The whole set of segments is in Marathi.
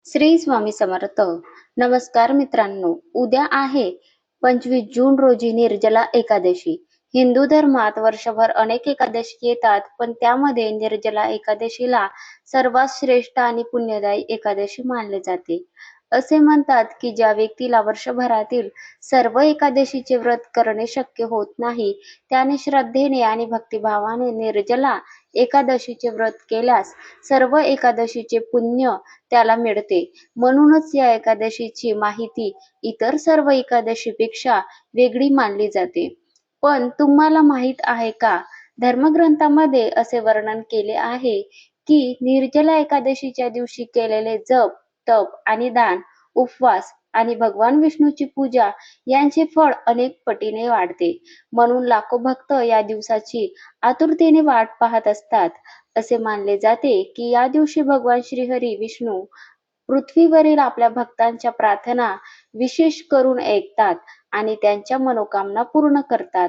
श्री स्वामी समर्थ. नमस्कार मित्रांनो, उद्या आहे 25 जून रोजी निर्जला एकादशी. हिंदू धर्मात वर्षभर अनेक एकादशी येतात, पण त्यामध्ये निर्जला एकादशीला सर्वात श्रेष्ठ आणि पुण्यदायी एकादशी मानले जाते. असे म्हणतात की ज्या व्यक्तीला वर्षभरातील सर्व एकादशीचे व्रत करणे शक्य होत नाही, त्याने श्रद्धेने आणि भक्तिभावाने निर्जला एकादशीचे व्रत केल्यास सर्व एकादशीचे पुण्य त्याला मिळते. म्हणूनच या एकादशीची माहिती इतर सर्व एकादशीपेक्षा वेगळी मानली जाते. पण तुम्हाला माहित आहे का, धर्मग्रंथामध्ये असे वर्णन केले आहे की निर्जला एकादशीच्या दिवशी केलेले जप, तप आणि दान, उपवास आणि भगवान विष्णूची पूजा यांचे फळ अनेक पटीने वाढते. म्हणून लाखो भक्त या दिवसाची आतुरतेने वाट पाहत असतात. असे मानले जाते की या दिवशी भगवान श्रीहरी विष्णू पृथ्वीवरील आपल्या भक्तांच्या प्रार्थना विशेष करून ऐकतात आणि त्यांच्या मनोकामना पूर्ण करतात.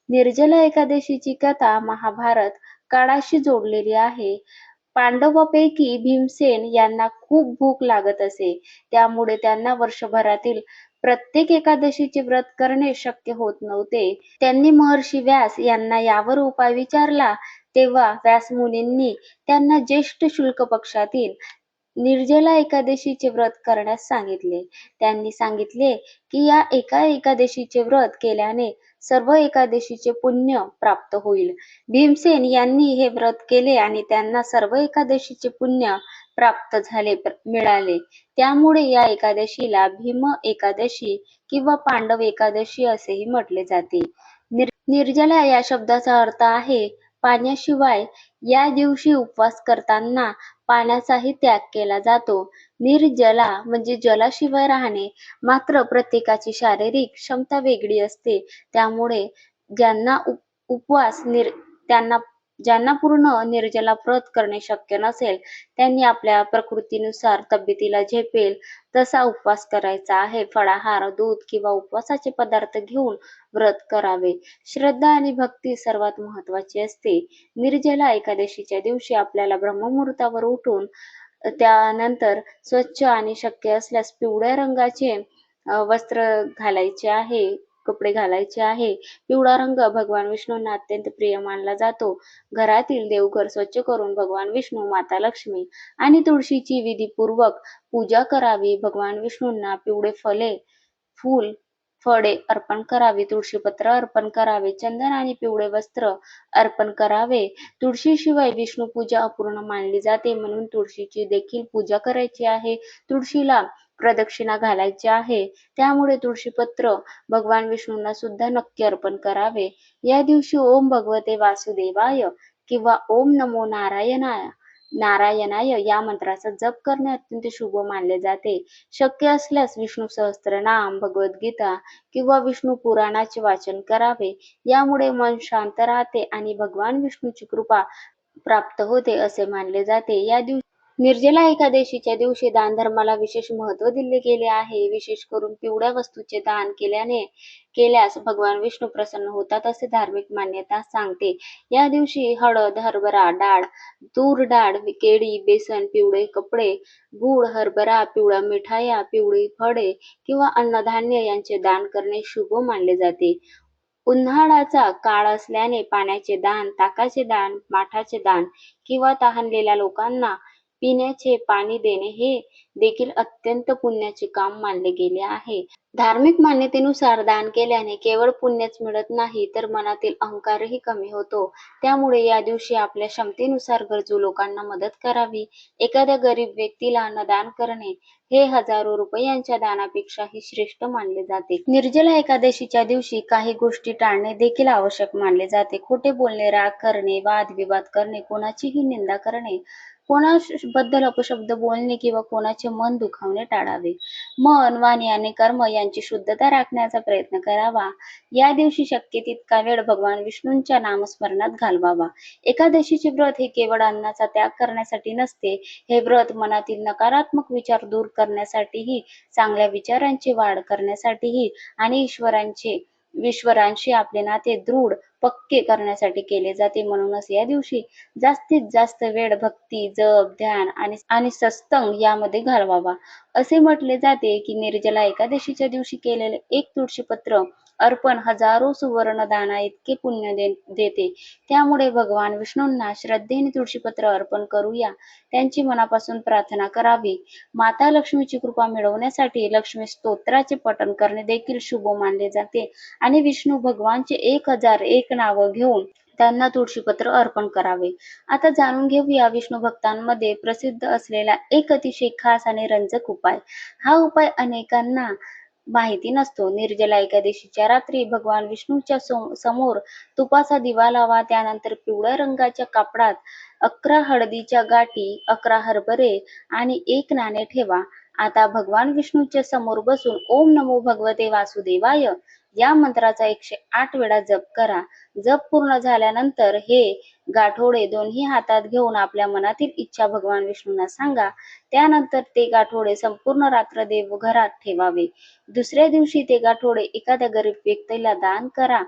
निर्जला एकादशीची कथा महाभारत काळाशी जोडलेली आहे. पांडवांपैकी भीमसेन यांना खूप भूक लागत असे, त्यामुळे त्यांना वर्षभरातील प्रत्येक एकादशीचे व्रत करणे शक्य होत नव्हते. त्यांनी महर्षी व्यास यांना यावर उपाय विचारला, तेव्हा व्यास मुनींनी त्यांना ज्येष्ठ शुक्ल पक्षातील निर्जला एकादशीचे व्रत करण्यास सांगितले. त्यांनी सांगितले की या एका एकादशीचे व्रत केल्याने सर्व एकादशीचे पुण्य प्राप्त होईल. भीमसेन यांनी हे व्रत केले आणि त्यांना सर्व एकादशीचे पुण्य प्राप्त मिळाले. त्यामुळे या एकादशीला भीम एकादशी किंवा पांडव एकादशी असेही म्हटले जाते. निर्जला या शब्दाचा अर्थ आहे पाण्याशिवाय. या दिवशी उपवास करताना पाण्याचाही त्याग केला जातो. निर्जला म्हणजे जलाशिवाय राहणे. मात्र प्रत्येकाची शारीरिक क्षमता वेगळी असते, त्यामुळे ज्यांना उपवास त्यांना ज्यांना पूर्ण निर्जला व्रत करणे शक्य नसेल, त्यांनी आपल्या प्रकृतीनुसार तब्येतीला झेपेल तसा उपवास करायचा आहे. फळाहार, दूध किंवा उपवासाचे पदार्थ घेऊन व्रत करावे. श्रद्धा आणि भक्ती सर्वात महत्वाची असते. निर्जला एकादशीच्या दिवशी आपल्याला ब्रह्ममुहूर्तावर उठून त्यानंतर स्वच्छ आणि शक्य असल्यास पिवळ्या रंगाचे वस्त्र घालायचे आहे, कपडे घालायचे आहे. पिवळा रंग भगवान विष्णूंना अत्यंत प्रिय मानला जातो. घरातील देवघर स्वच्छ करून भगवान विष्णू, माता लक्ष्मी आणि तुळशीची विधीपूर्वक पूजा करावी. भगवान विष्णूंना पिवळे फूल, फळे अर्पण करावी. तुळशीपत्र अर्पण करावे. चंदन आणि पिवळे वस्त्र अर्पण करावे. तुळशीशिवाय विष्णू पूजा अपूर्ण मानली जाते, म्हणून तुळशीची देखील पूजा करायची आहे. तुळशीला प्रदक्षिणा घालायची आहे. त्यामुळे तुळशीपत्र भगवान विष्णूंना सुद्धा नक्की अर्पण करावे. या दिवशी ओम भगवते वासुदेवाय किंवा ओम नमो नारायणाय या मंत्राचा जप करणे अत्यंत शुभ मानले जाते. शक्य असल्यास विष्णू सहस्त्रनाम, भगवद्गीता किंवा विष्णू पुराणाचे वाचन करावे. यामुळे मन शांत राहते आणि भगवान विष्णूची कृपा प्राप्त होते असे मानले जाते. या दिवशी निर्जला एकादशीच्या दिवशी दान धर्माला विशेष महत्त्व दिले गेले आहे. विशेष करून पिवळ्या वस्तूचे दान केल्यास भगवान विष्णू प्रसन्न होतात असे धार्मिक मान्यता सांगते. या दिवशी हळद, हरभरा डाळ, तूर डाळ, केळी, बेसन, पिवळे कपडे, गूळ, हरभरा, पिवळ्या मिठाया, पिवळी फळे किंवा अन्नधान्य यांचे दान करणे शुभ मानले जाते. उन्हाळ्याचा काळ असल्याने पाण्याचे दान, ताकाचे दान, माठाचे दान किंवा तहानलेल्या लोकांना पिण्याचे पाणी देणे हे देखील अत्यंत पुण्याचे काम मानले गेले आहे. धार्मिक मान्यतेनुसार दान केल्याने केवळ पुण्यच मिळत नाही, तर मनातील अहंकारही कमी होतो. त्यामुळे या दिवशी आपल्या क्षमतेनुसार गरजू लोकांना मदत करावी. एखाद्या गरीब व्यक्तीला अन्नदान करणे हे हजारो रुपयांच्या दानापेक्षाही श्रेष्ठ मानले जाते. निर्जला एकादशीच्या दिवशी काही गोष्टी टाळणे देखील आवश्यक मानले जाते. खोटे बोलणे, राग करणे, वादविवाद करणे, कोणाचीही निंदा करणे, कोणाबद्दल अपशब्द बोलणे किंवा कोणाचे मन दुखावणे टाळावे. मन, वाणी आणि कर्म यांची शुद्धता राखण्याचा प्रयत्न करावा. या दिवशी शक्य तितका वेळ भगवान विष्णूंच्या नामस्मरणात घालवावा. एकादशीचे व्रत हे केवळ अन्नाचा त्याग करण्यासाठी नसते. हे व्रत मनातील नकारात्मक विचार दूर करण्यासाठीही, चांगल्या विचारांची वाढ करण्यासाठीही आणि ईश्वरांशी आपले नाते दृढ पक्के करण्यासाठी केले जाते. म्हणूनच या दिवशी जास्तीत जास्त वेळ भक्ती, जप, ध्यान आणि सत्संग यामध्ये घालवावा. असे म्हटले जाते की निर्जला एकादशीच्या दिवशी केलेले एक तुळशीपत्र अर्पण हजारो सुवर्ण दाना इतके पुण्य देते. त्यामुळे भगवान विष्णूंना श्रद्धेने तुळशीपत्र अर्पण करूया. त्यांची मनापासून प्रार्थना करावी. माता लक्ष्मीची कृपा मिळवण्यासाठी लक्ष्मी स्तोत्राचे पठण करणे देखील शुभ मानले जाते आणि विष्णू भगवानचे 1001 नाव घेऊन त्यांना तुळशीपत्र अर्पण करावे. आता जाणून घेऊया विष्णू भक्तांमध्ये प्रसिद्ध असलेला एक अतिशय खास आणि रंजक उपाय. हा उपाय अनेकांना माहिती नसतो. निर्जला एकादशीच्या रात्री भगवान विष्णूच्या समोर तुपाचा दिवा लावा. त्यानंतर पिवळ्या रंगाच्या कापडात 11 हळदीच्या गाठी, 11 हरभरे आणि 1 नाणे ठेवा. आता भगवान विष्णूच्या समोर बसून ओम नमो भगवते वासुदेवाय या मंत्राचा 108 वेळा जप करा. जप पूर्ण झाल्यानंतर हे गाठोडे दोन्ही हातात घेऊन आपल्या मनातील इच्छा भगवान विष्णूंना सांगा. त्यानंतर ते गाठोडे संपूर्ण रात्र देवघरात ठेवावे. दुसऱ्या दिवशी ते गाठोडे एखाद्या गरीब व्यक्तीला दान करा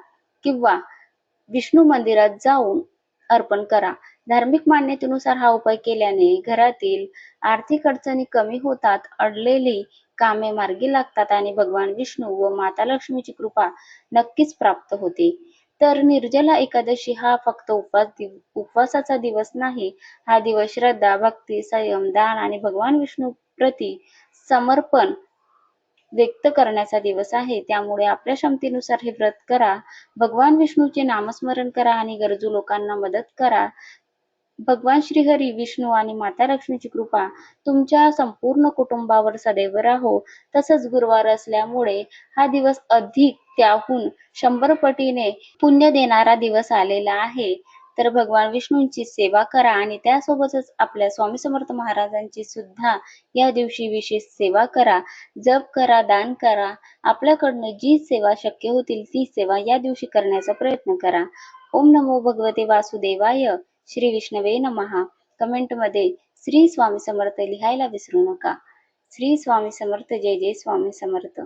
किंवा विष्णू मंदिरात जाऊन अर्पण करा. धार्मिक मान्यतेनुसार हा उपाय केल्याने घरातील आर्थिक अडचणी कमी होतात, अडलेली कामे मार्गी लागतात आणि भगवान विष्णू व माता लक्ष्मीची कृपा नक्कीच प्राप्त होते. तर निर्जला एकादशी हा फक्त उपवासाचा दिवस नाही. हा दिवस श्रद्धा, भक्ती, संयम, दान आणि भगवान विष्णू प्रती समर्पण व्यक्त करण्याचा दिवस आहे. त्यामुळे आपल्या क्षमतेनुसार हे व्रत करा. भगवान विष्णूचे नामस्मरण करा आणि गरजू लोकांना मदत करा. भगवान श्रीहरी, विष्णू आणि माता लक्ष्मीची कृपा तुमच्या संपूर्ण कुटुंबावर सदैव राहो. तसंच गुरुवार असल्यामुळे हा दिवस अधिक त्याहून 100 पटीने पुण्य देणारा दिवस आलेला आहे. तर भगवान विष्णूंची सेवा करा आणि त्यासोबतच आपल्या स्वामी समर्थ महाराजांची सुद्धा या दिवशी विशेष सेवा करा. जप करा, दान करा. आपल्याकडनं जी सेवा शक्य होतील ती सेवा या दिवशी करण्याचा प्रयत्न करा. ओम नमो भगवते वासुदेवाय. श्री विष्णवे नमः. कमेंटमध्ये श्री स्वामी समर्थ लिहायला विसरू नका. श्री स्वामी समर्थ. जय जय स्वामी समर्थ.